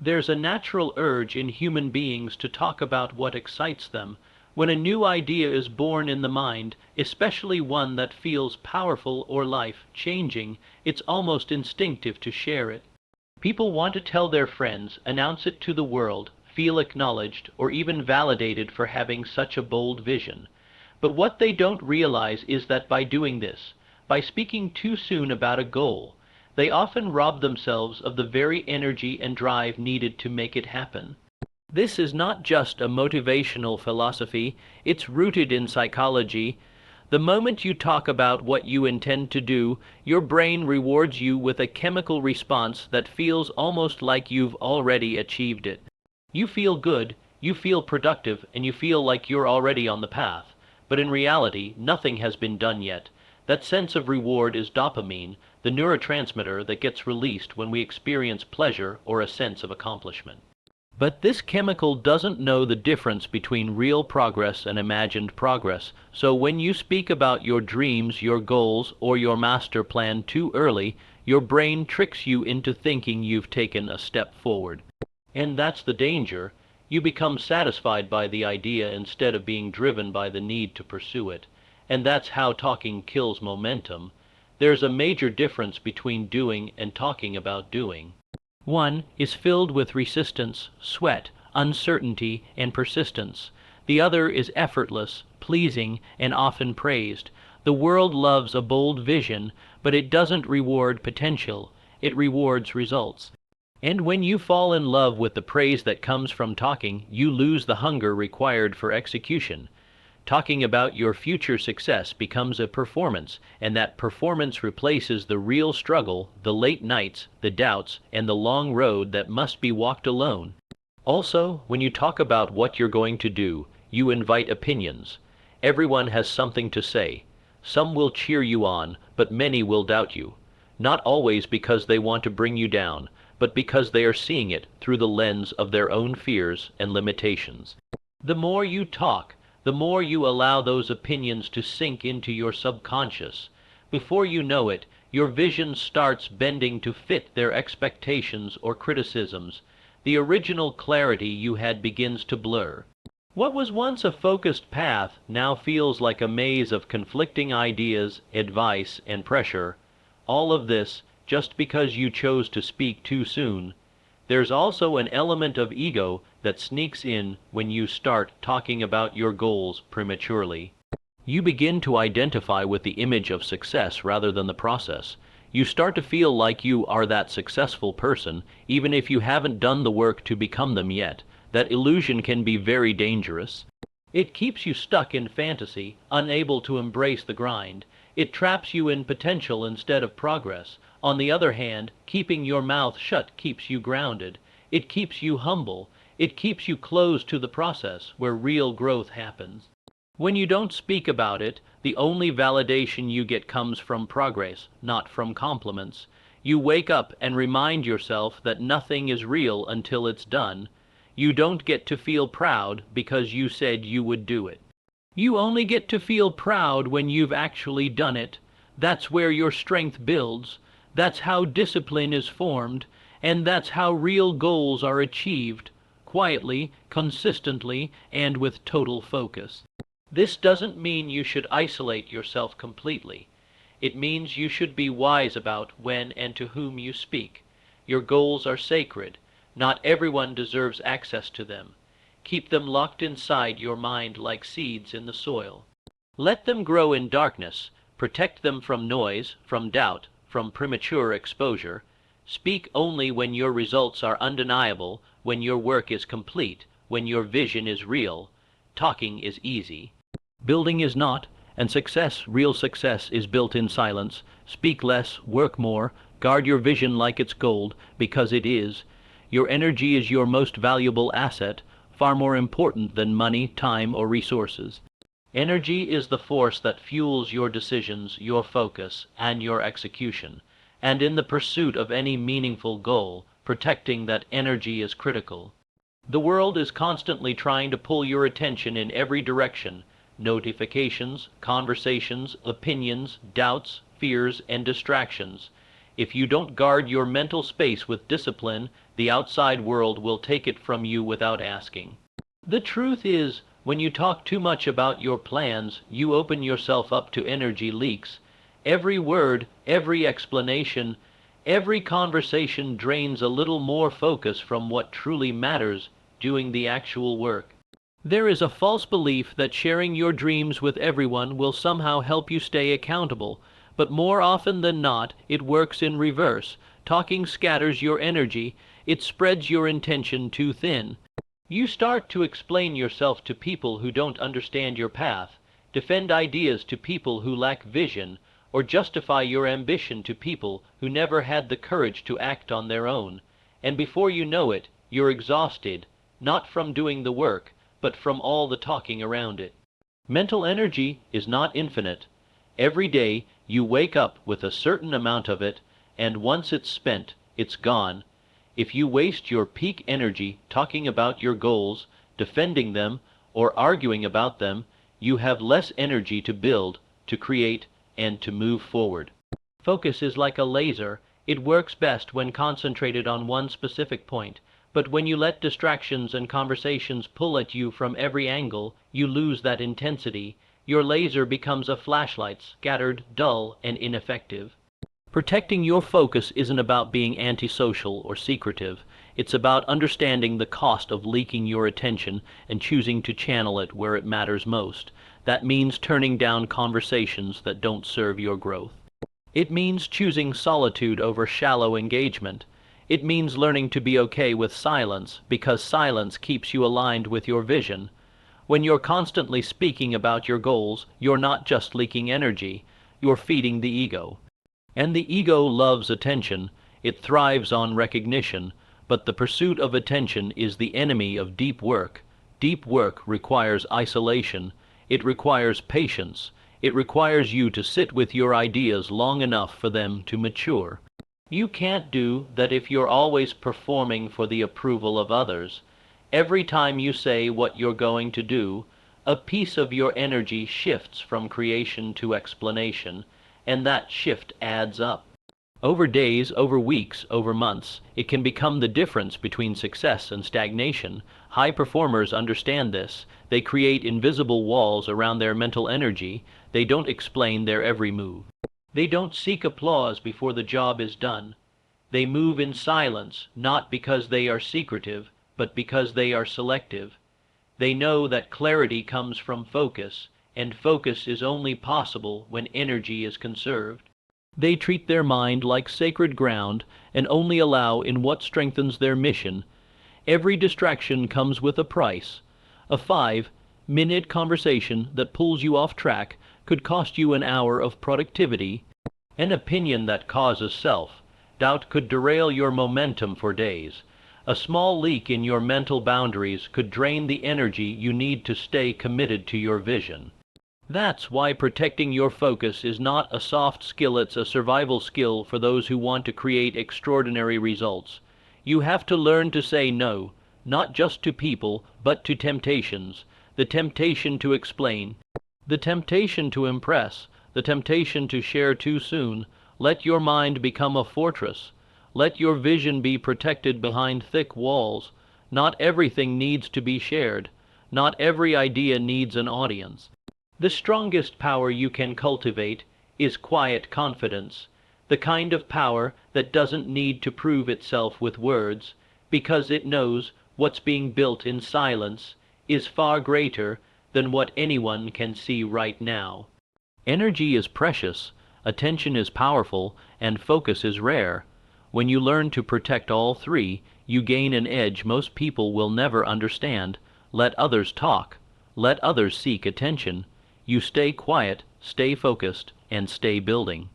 There's a natural urge in human beings to talk about what excites them. When a new idea is born in the mind, especially one that feels powerful or life-changing, it's almost instinctive to share it. People want to tell their friends, announce it to the world, feel acknowledged, or even validated for having such a bold vision. But what they don't realize is that by doing this, by speaking too soon about a goal, they often rob themselves of the very energy and drive needed to make it happen. This is not just a motivational philosophy, it's rooted in psychology. The moment you talk about what you intend to do, your brain rewards you with a chemical response that feels almost like you've already achieved it. You feel good, you feel productive, and you feel like you're already on the path. But in reality, nothing has been done yet. That sense of reward is dopamine, the neurotransmitter that gets released when we experience pleasure or a sense of accomplishment. But this chemical doesn't know the difference between real progress and imagined progress, so when you speak about your dreams, your goals, or your master plan too early, your brain tricks you into thinking you've taken a step forward. And that's the danger. You become satisfied by the idea instead of being driven by the need to pursue it. And that's how talking kills momentum. There's a major difference between doing and talking about doing. One is filled with resistance, sweat, uncertainty, and persistence. The other is effortless, pleasing, and often praised. The world loves a bold vision, but it doesn't reward potential. It rewards results. And when you fall in love with the praise that comes from talking, you lose the hunger required for execution. Talking about your future success becomes a performance, and that performance replaces the real struggle, the late nights, the doubts, and the long road that must be walked alone. Also, when you talk about what you're going to do, you invite opinions. Everyone has something to say. Some will cheer you on, but many will doubt you. Not always because they want to bring you down, but because they are seeing it through the lens of their own fears and limitations. The more you talk, the more you allow those opinions to sink into your subconscious. Before you know it, your vision starts bending to fit their expectations or criticisms. The original clarity you had begins to blur. What was once a focused path now feels like a maze of conflicting ideas, advice, and pressure. All of this just because you chose to speak too soon. There's also an element of ego that sneaks in when you start talking about your goals prematurely. You begin to identify with the image of success rather than the process. You start to feel like you are that successful person, even if you haven't done the work to become them yet. That illusion can be very dangerous. It keeps you stuck in fantasy, unable to embrace the grind. It traps you in potential instead of progress. On the other hand, keeping your mouth shut keeps you grounded. It keeps you humble. It keeps you close to the process where real growth happens. When you don't speak about it, the only validation you get comes from progress, not from compliments. You wake up and remind yourself that nothing is real until it's done. You don't get to feel proud because you said you would do it. You only get to feel proud when you've actually done it. That's where your strength builds. That's how discipline is formed, and that's how real goals are achieved, quietly, consistently, and with total focus. This doesn't mean you should isolate yourself completely. It means you should be wise about when and to whom you speak. Your goals are sacred. Not everyone deserves access to them. Keep them locked inside your mind like seeds in the soil. Let them grow in darkness. Protect them from noise, from doubt, from premature exposure. Speak only when your results are undeniable, when your work is complete, when your vision is real. Talking is easy. Building is not, and success, real success, is built in silence. Speak less, work more, guard your vision like it's gold, because it is. Your energy is your most valuable asset, far more important than money, time, or resources. Energy is the force that fuels your decisions, your focus, and your execution. And in the pursuit of any meaningful goal, protecting that energy is critical. The world is constantly trying to pull your attention in every direction. Notifications, conversations, opinions, doubts, fears, and distractions. If you don't guard your mental space with discipline, the outside world will take it from you without asking. The truth is, when you talk too much about your plans, you open yourself up to energy leaks. Every word, every explanation, every conversation drains a little more focus from what truly matters, doing the actual work. There is a false belief that sharing your dreams with everyone will somehow help you stay accountable, but more often than not, it works in reverse. Talking scatters your energy, it spreads your intention too thin. You start to explain yourself to people who don't understand your path, defend ideas to people who lack vision, or justify your ambition to people who never had the courage to act on their own. And before you know it, you're exhausted, not from doing the work, but from all the talking around it. Mental energy is not infinite. Every day you wake up with a certain amount of it, and once it's spent, it's gone. If you waste your peak energy talking about your goals, defending them, or arguing about them, you have less energy to build, to create, and to move forward. Focus is like a laser. It works best when concentrated on one specific point, but when you let distractions and conversations pull at you from every angle, you lose that intensity. Your laser becomes a flashlight, scattered, dull, and ineffective. Protecting your focus isn't about being antisocial or secretive. It's about understanding the cost of leaking your attention and choosing to channel it where it matters most. That means turning down conversations that don't serve your growth. It means choosing solitude over shallow engagement. It means learning to be okay with silence, because silence keeps you aligned with your vision. When you're constantly speaking about your goals, you're not just leaking energy, you're feeding the ego. And the ego loves attention. It thrives on recognition, but the pursuit of attention is the enemy of deep work. Deep work requires isolation. It requires patience. It requires you to sit with your ideas long enough for them to mature. You can't do that if you're always performing for the approval of others. Every time you say what you're going to do, a piece of your energy shifts from creation to explanation, and that shift adds up. Over days, over weeks, over months, it can become the difference between success and stagnation. High performers understand this. They create invisible walls around their mental energy. They don't explain their every move. They don't seek applause before the job is done. They move in silence, not because they are secretive, but because they are selective. They know that clarity comes from focus, and focus is only possible when energy is conserved. They treat their mind like sacred ground and only allow in what strengthens their mission. Every distraction comes with a price. A 5-minute conversation that pulls you off track could cost you an hour of productivity. An opinion that causes self-doubt could derail your momentum for days. A small leak in your mental boundaries could drain the energy you need to stay committed to your vision. That's why protecting your focus is not a soft skill, it's a survival skill for those who want to create extraordinary results. You have to learn to say no, not just to people, but to temptations. The temptation to explain, the temptation to impress, the temptation to share too soon. Let your mind become a fortress. Let your vision be protected behind thick walls. Not everything needs to be shared. Not every idea needs an audience. The strongest power you can cultivate is quiet confidence, the kind of power that doesn't need to prove itself with words, because it knows what's being built in silence is far greater than what anyone can see right now. Energy is precious, attention is powerful, and focus is rare. When you learn to protect all three, you gain an edge most people will never understand. Let others talk. Let others seek attention. You stay quiet, stay focused, and stay building.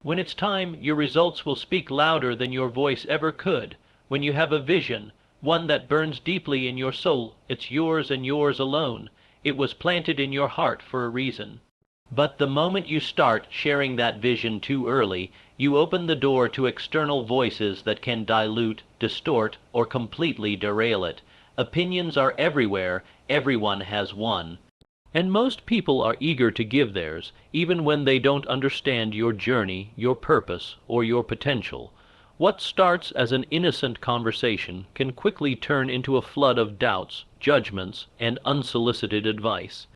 When it's time, your results will speak louder than your voice ever could. When you have a vision, one that burns deeply in your soul, it's yours and yours alone. It was planted in your heart for a reason. But the moment you start sharing that vision too early, you open the door to external voices that can dilute, distort, or completely derail it. Opinions are everywhere. Everyone has one. And most people are eager to give theirs, even when they don't understand your journey, your purpose, or your potential. What starts as an innocent conversation can quickly turn into a flood of doubts, judgments, and unsolicited advice.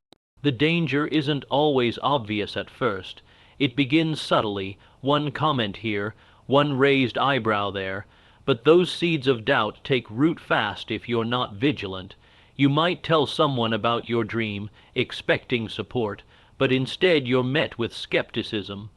The danger isn't always obvious at first. It begins subtly, one comment here, one raised eyebrow there, but those seeds of doubt take root fast if you're not vigilant. You might tell someone about your dream, expecting support, but instead you're met with skepticism.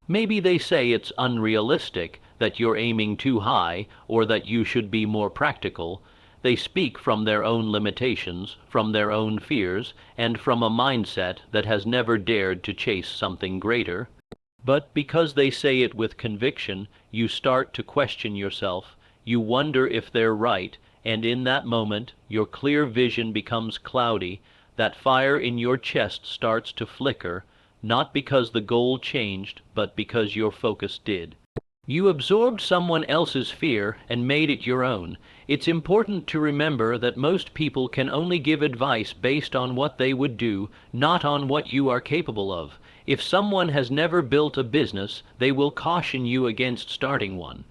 Maybe they say it's unrealistic, that you're aiming too high, or that you should be more practical. They speak from their own limitations, from their own fears, and from a mindset that has never dared to chase something greater. But because they say it with conviction, you start to question yourself. You wonder if they're right, and in that moment, your clear vision becomes cloudy. That fire in your chest starts to flicker, not because the goal changed, but because your focus did. You absorbed someone else's fear and made it your own. It's important to remember that most people can only give advice based on what they would do, not on what you are capable of. If someone has never built a business, they will caution you against starting one.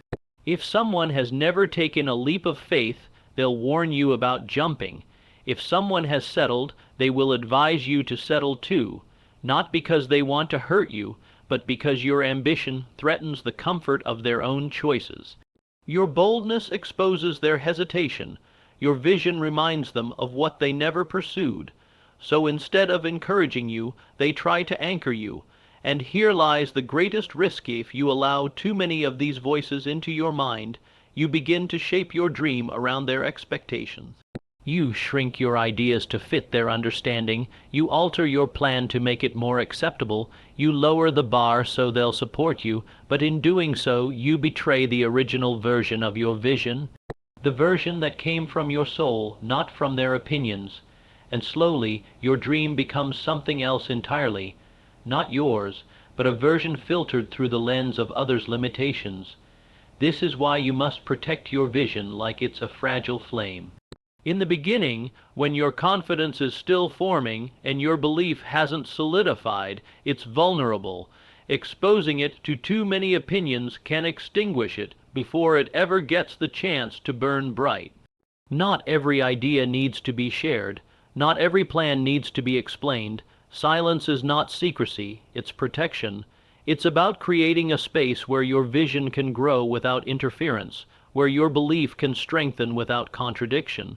If someone has never taken a leap of faith, they'll warn you about jumping. If someone has settled, they will advise you to settle too, not because they want to hurt you, but because your ambition threatens the comfort of their own choices. Your boldness exposes their hesitation. Your vision reminds them of what they never pursued. So instead of encouraging you, they try to anchor you. And here lies the greatest risk. If you allow too many of these voices into your mind, you begin to shape your dream around their expectations. You shrink your ideas to fit their understanding. You alter your plan to make it more acceptable. You lower the bar so they'll support you, but in doing so, you betray the original version of your vision, the version that came from your soul, not from their opinions. And slowly, your dream becomes something else entirely, not yours, but a version filtered through the lens of others' limitations. This is why you must protect your vision like it's a fragile flame. In the beginning, when your confidence is still forming and your belief hasn't solidified, it's vulnerable. Exposing it to too many opinions can extinguish it before it ever gets the chance to burn bright. Not every idea needs to be shared. Not every plan needs to be explained. Silence is not secrecy, it's protection. It's about creating a space where your vision can grow without interference, where your belief can strengthen without contradiction.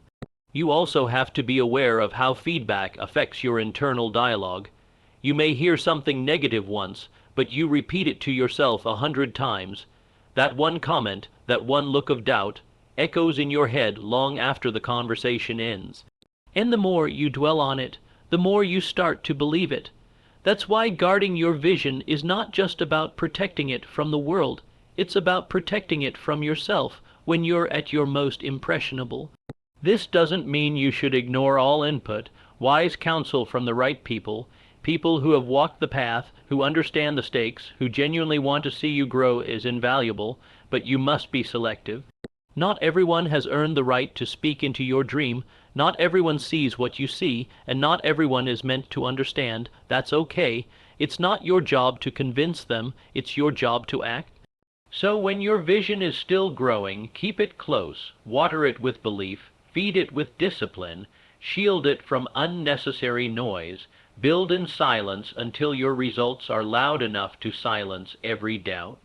You also have to be aware of how feedback affects your internal dialogue. You may hear something negative once, but you repeat it to yourself 100 times. That one comment, that one look of doubt, echoes in your head long after the conversation ends. And the more you dwell on it, the more you start to believe it. That's why guarding your vision is not just about protecting it from the world. It's about protecting it from yourself when you're at your most impressionable. This doesn't mean you should ignore all input, wise counsel from the right people, people who have walked the path, who understand the stakes, who genuinely want to see you grow is invaluable, but you must be selective. Not everyone has earned the right to speak into your dream. Not everyone sees what you see, and not everyone is meant to understand. That's okay. It's not your job to convince them, it's your job to act. So when your vision is still growing, keep it close, water it with belief, feed it with discipline, shield it from unnecessary noise, build in silence until your results are loud enough to silence every doubt.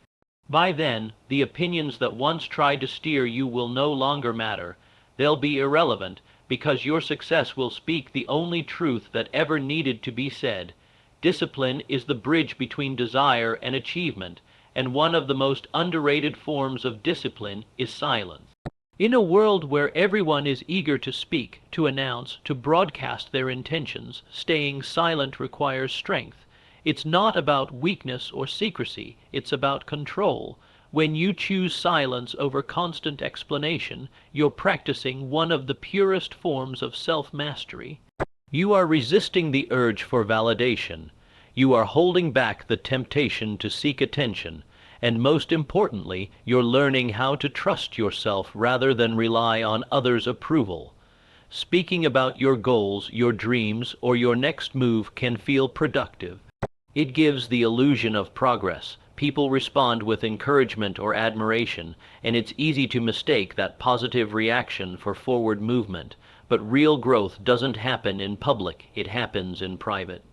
By then, the opinions that once tried to steer you will no longer matter. They'll be irrelevant, because your success will speak the only truth that ever needed to be said. Discipline is the bridge between desire and achievement, and one of the most underrated forms of discipline is silence. In a world where everyone is eager to speak, to announce, to broadcast their intentions, staying silent requires strength. It's not about weakness or secrecy, it's about control. When you choose silence over constant explanation, you're practicing one of the purest forms of self-mastery. You are resisting the urge for validation. You are holding back the temptation to seek attention. And most importantly, you're learning how to trust yourself rather than rely on others' approval. Speaking about your goals, your dreams, or your next move can feel productive. It gives the illusion of progress. People respond with encouragement or admiration, and it's easy to mistake that positive reaction for forward movement. But real growth doesn't happen in public, it happens in private.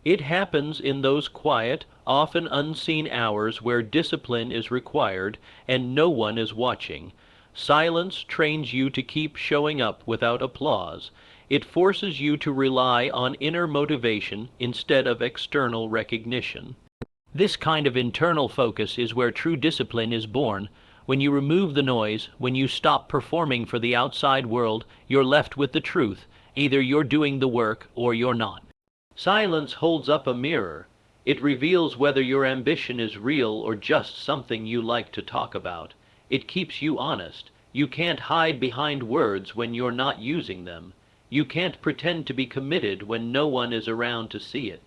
It happens in those quiet, often unseen hours where discipline is required and no one is watching. Silence trains you to keep showing up without applause. It forces you to rely on inner motivation instead of external recognition. This kind of internal focus is where true discipline is born. When you remove the noise, when you stop performing for the outside world, you're left with the truth. Either you're doing the work or you're not. Silence holds up a mirror. It reveals whether your ambition is real or just something you like to talk about. It keeps you honest. You can't hide behind words when you're not using them. You can't pretend to be committed when no one is around to see it.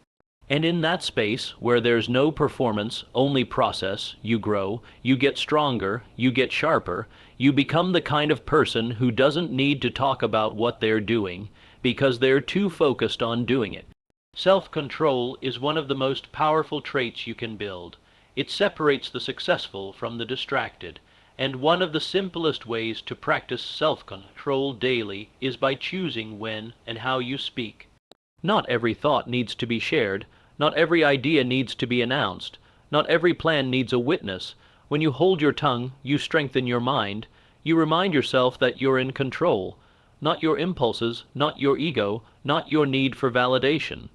And in that space, where there's no performance, only process, you grow, you get stronger, you get sharper, you become the kind of person who doesn't need to talk about what they're doing, because they're too focused on doing it. Self-control is one of the most powerful traits you can build. It separates the successful from the distracted, and one of the simplest ways to practice self-control daily is by choosing when and how you speak. Not every thought needs to be shared. Not every idea needs to be announced. Not every plan needs a witness. When you hold your tongue, you strengthen your mind. You remind yourself that you're in control. Not your impulses, not your ego, not your need for validation.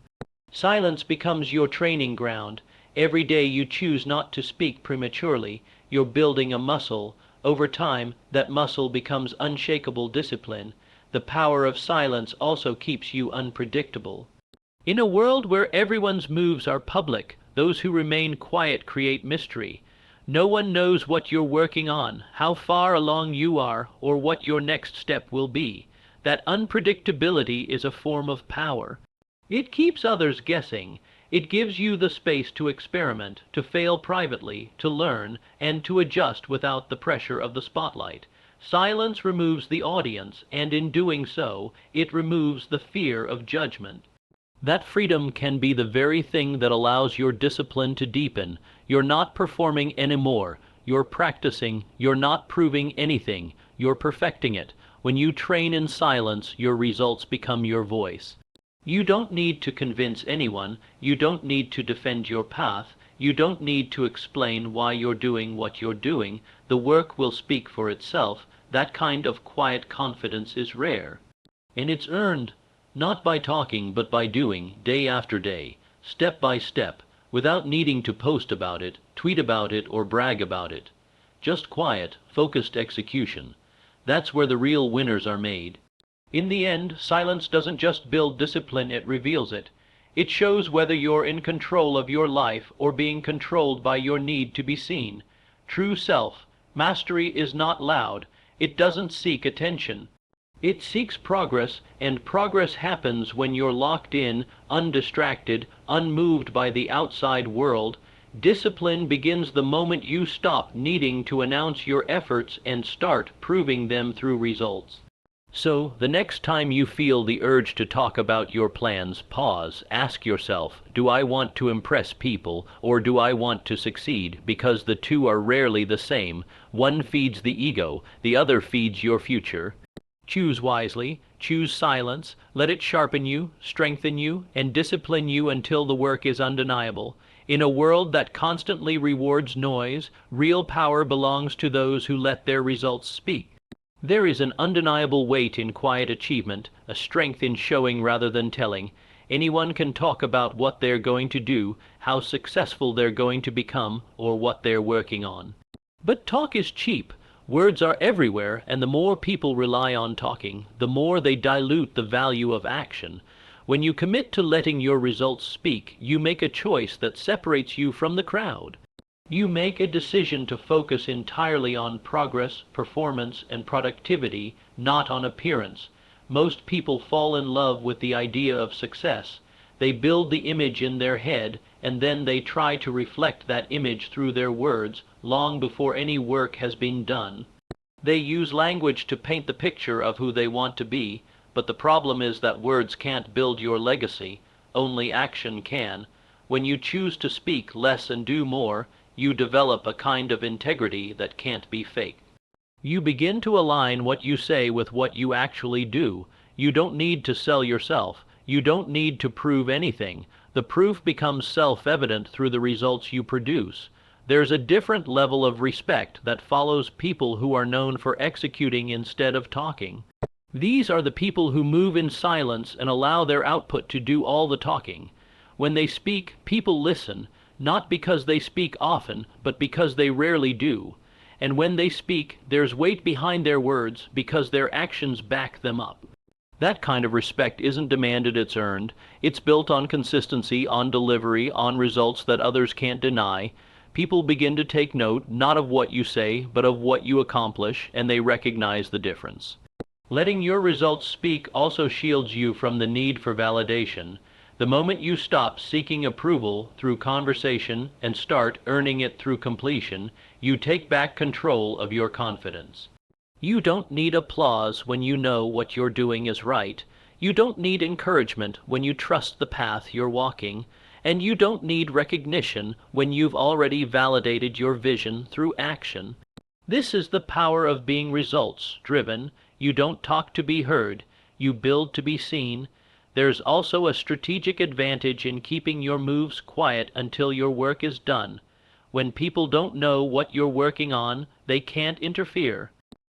Silence becomes your training ground. Every day you choose not to speak prematurely. You're building a muscle. Over time, that muscle becomes unshakable discipline. The power of silence also keeps you unpredictable. In a world where everyone's moves are public, those who remain quiet create mystery. No one knows what you're working on, how far along you are, or what your next step will be. That unpredictability is a form of power. It keeps others guessing. It gives you the space to experiment, to fail privately, to learn, and to adjust without the pressure of the spotlight. Silence removes the audience, and in doing so, it removes the fear of judgment. That freedom can be the very thing that allows your discipline to deepen. You're not performing anymore. You're practicing. You're not proving anything. You're perfecting it. When you train in silence, your results become your voice. You don't need to convince anyone. You don't need to defend your path. You don't need to explain why you're doing what you're doing. The work will speak for itself. That kind of quiet confidence is rare. And it's earned, not by talking, but by doing, day after day, step by step, without needing to post about it, tweet about it, or brag about it. Just quiet, focused execution. That's where the real winners are made. In the end, silence doesn't just build discipline, it reveals it. It shows whether you're in control of your life or being controlled by your need to be seen. True self-mastery is not loud. It doesn't seek attention. It seeks progress, and progress happens when you're locked in, undistracted, unmoved by the outside world. Discipline begins the moment you stop needing to announce your efforts and start proving them through results. So, the next time you feel the urge to talk about your plans, pause, ask yourself, do I want to impress people, or do I want to succeed? Because the two are rarely the same. One feeds the ego, the other feeds your future. Choose wisely, choose silence, let it sharpen you, strengthen you, and discipline you until the work is undeniable. In a world that constantly rewards noise, real power belongs to those who let their results speak. There is an undeniable weight in quiet achievement, a strength in showing rather than telling. Anyone can talk about what they're going to do, how successful they're going to become, or what they're working on. But talk is cheap. Words are everywhere, and the more people rely on talking, the more they dilute the value of action. When you commit to letting your results speak, you make a choice that separates you from the crowd. You make a decision to focus entirely on progress, performance, and productivity, not on appearance. Most people fall in love with the idea of success. They build the image in their head, and then they try to reflect that image through their words, long before any work has been done. They use language to paint the picture of who they want to be, but the problem is that words can't build your legacy, only action can. When you choose to speak less and do more, you develop a kind of integrity that can't be faked. You begin to align what you say with what you actually do. You don't need to sell yourself. You don't need to prove anything. The proof becomes self-evident through the results you produce. There's a different level of respect that follows people who are known for executing instead of talking. These are the people who move in silence and allow their output to do all the talking. When they speak, people listen, not because they speak often, but because they rarely do. And when they speak, there's weight behind their words because their actions back them up. That kind of respect isn't demanded, it's earned. It's built on consistency, on delivery, on results that others can't deny. People begin to take note, not of what you say, but of what you accomplish, and they recognize the difference. Letting your results speak also shields you from the need for validation. The moment you stop seeking approval through conversation and start earning it through completion, you take back control of your confidence. You don't need applause when you know what you're doing is right. You don't need encouragement when you trust the path you're walking. And you don't need recognition when you've already validated your vision through action. This is the power of being results-driven. You don't talk to be heard. You build to be seen. There's also a strategic advantage in keeping your moves quiet until your work is done. When people don't know what you're working on, they can't interfere.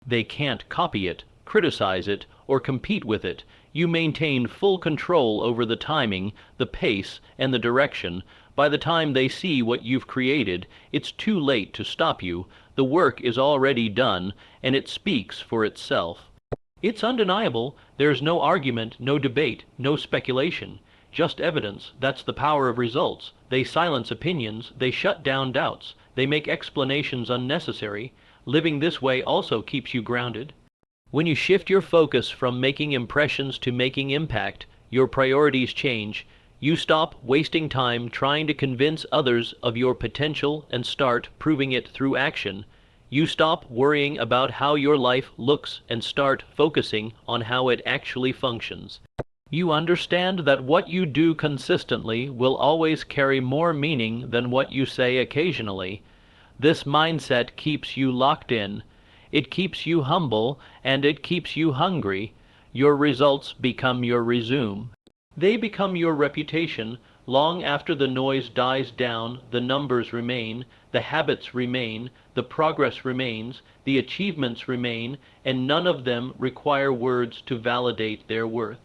They can't copy it, criticize it, or compete with it. You maintain full control over the timing, the pace, and the direction. By the time they see what you've created, it's too late to stop you. The work is already done, and it speaks for itself. It's undeniable. There's no argument, no debate, no speculation. Just evidence. That's the power of results. They silence opinions. They shut down doubts. They make explanations unnecessary. Living this way also keeps you grounded. When you shift your focus from making impressions to making impact, your priorities change. You stop wasting time trying to convince others of your potential and start proving it through action. You stop worrying about how your life looks and start focusing on how it actually functions. You understand that what you do consistently will always carry more meaning than what you say occasionally. This mindset keeps you locked in. It keeps you humble, and it keeps you hungry. Your results become your resume. They become your reputation. Long after the noise dies down, the numbers remain, the habits remain, the progress remains, the achievements remain, and none of them require words to validate their worth.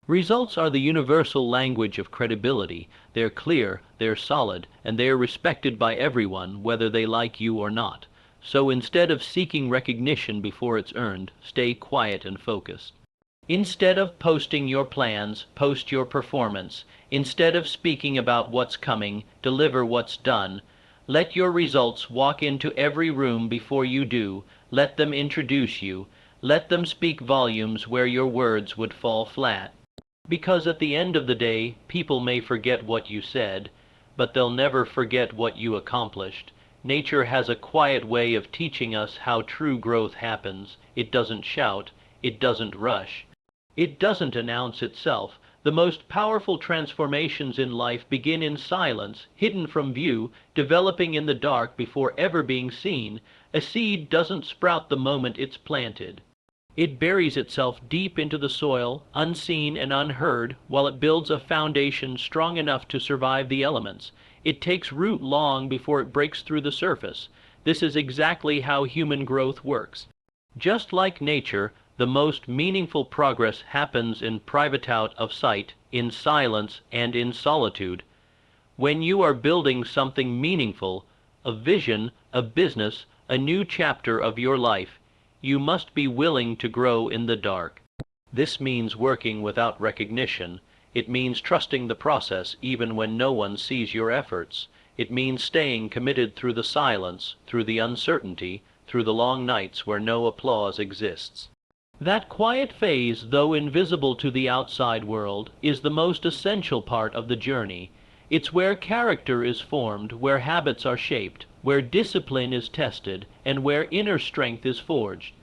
Results are the universal language of credibility. They're clear, they're solid, and they're respected by everyone, whether they like you or not. So instead of seeking recognition before it's earned, stay quiet and focused. Instead of posting your plans, post your performance. Instead of speaking about what's coming, deliver what's done. Let your results walk into every room before you do. Let them introduce you. Let them speak volumes where your words would fall flat. Because at the end of the day, people may forget what you said, but they'll never forget what you accomplished. Nature has a quiet way of teaching us how true growth happens. It doesn't shout. It doesn't rush. It doesn't announce itself. The most powerful transformations in life begin in silence, hidden from view, developing in the dark before ever being seen. A seed doesn't sprout the moment it's planted. It buries itself deep into the soil, unseen and unheard, while it builds a foundation strong enough to survive the elements. It takes root long before it breaks through the surface. This is exactly how human growth works. Just like nature, the most meaningful progress happens in private out of sight, in silence, and in solitude. When you are building something meaningful, a vision, a business, a new chapter of your life, you must be willing to grow in the dark. This means working without recognition. It means trusting the process even when no one sees your efforts. It means staying committed through the silence, through the uncertainty, through the long nights where no applause exists. That quiet phase, though invisible to the outside world, is the most essential part of the journey. It's where character is formed, where habits are shaped, where discipline is tested, and where inner strength is forged.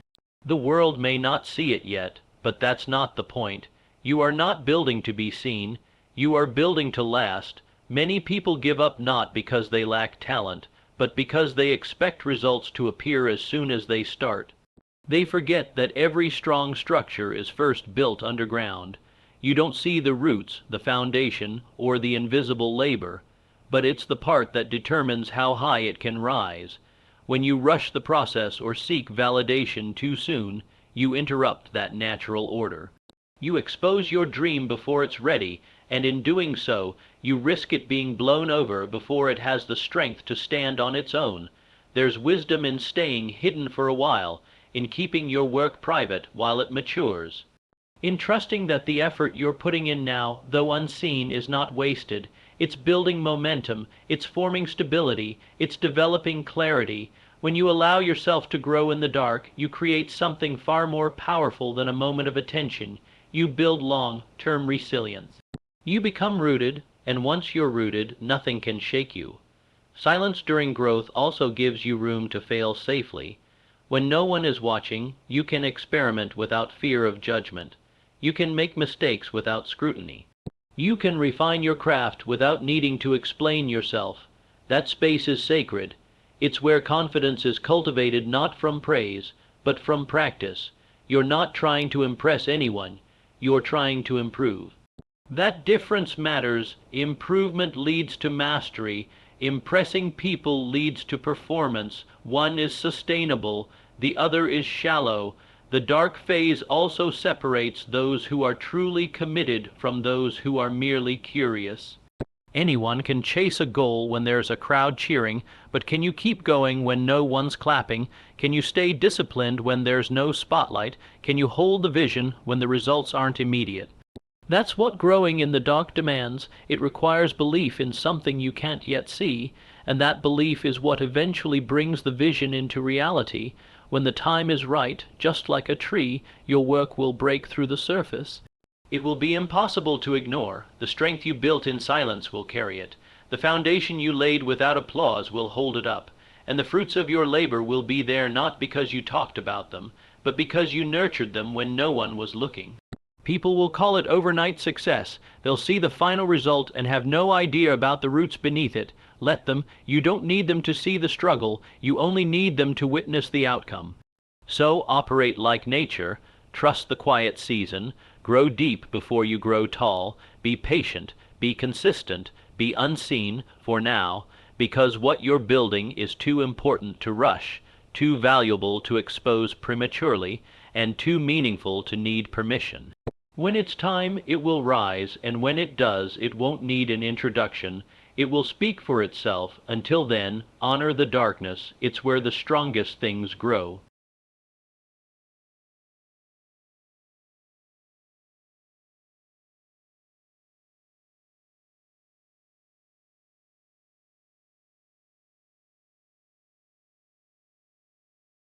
The world may not see it yet, But that's not the point. You are not building to be seen. You are building to last. Many people give up not because they lack talent, but because they expect results to appear as soon as they start. They forget that every strong structure is first built underground. You don't see the roots, the foundation, or the invisible labor, but it's the part that determines how high it can rise. When you rush the process or seek validation too soon, you interrupt that natural order. You expose your dream before it's ready, and in doing so, you risk it being blown over before it has the strength to stand on its own. There's wisdom in staying hidden for a while, in keeping your work private while it matures. In trusting that the effort you're putting in now, though unseen, is not wasted. It's building momentum, it's forming stability, it's developing clarity. When you allow yourself to grow in the dark, you create something far more powerful than a moment of attention. You build long-term resilience. You become rooted, and once you're rooted, nothing can shake you. Silence during growth also gives you room to fail safely. When no one is watching, you can experiment without fear of judgment. You can make mistakes without scrutiny. You can refine your craft without needing to explain yourself. That space is sacred. It's where confidence is cultivated not from praise, but from practice. You're not trying to impress anyone. You're trying to improve. That difference matters. Improvement leads to mastery. Impressing people leads to performance. One is sustainable, the other is shallow. The dark phase also separates those who are truly committed from those who are merely curious. Anyone can chase a goal when there's a crowd cheering, but can you keep going when no one's clapping? Can you stay disciplined when there's no spotlight? Can you hold the vision when the results aren't immediate? That's what growing in the dark demands. It requires belief in something you can't yet see, and that belief is what eventually brings the vision into reality. When the time is right, just like a tree, your work will break through the surface. It will be impossible to ignore. The strength you built in silence will carry it. The foundation you laid without applause will hold it up. And the fruits of your labor will be there not because you talked about them, but because you nurtured them when no one was looking. People will call it overnight success. They'll see the final result and have no idea about the roots beneath it. Let them. You don't need them to see the struggle. You only need them to witness the outcome. So operate like nature. Trust the quiet season. Grow deep before you grow tall. Be patient. Be consistent. Be unseen for now, because what you're building is too important to rush, too valuable to expose prematurely, and too meaningful to need permission. When it's time, it will rise, and when it does, it won't need an introduction. It will speak for itself. Until then, honor the darkness. It's where the strongest things grow.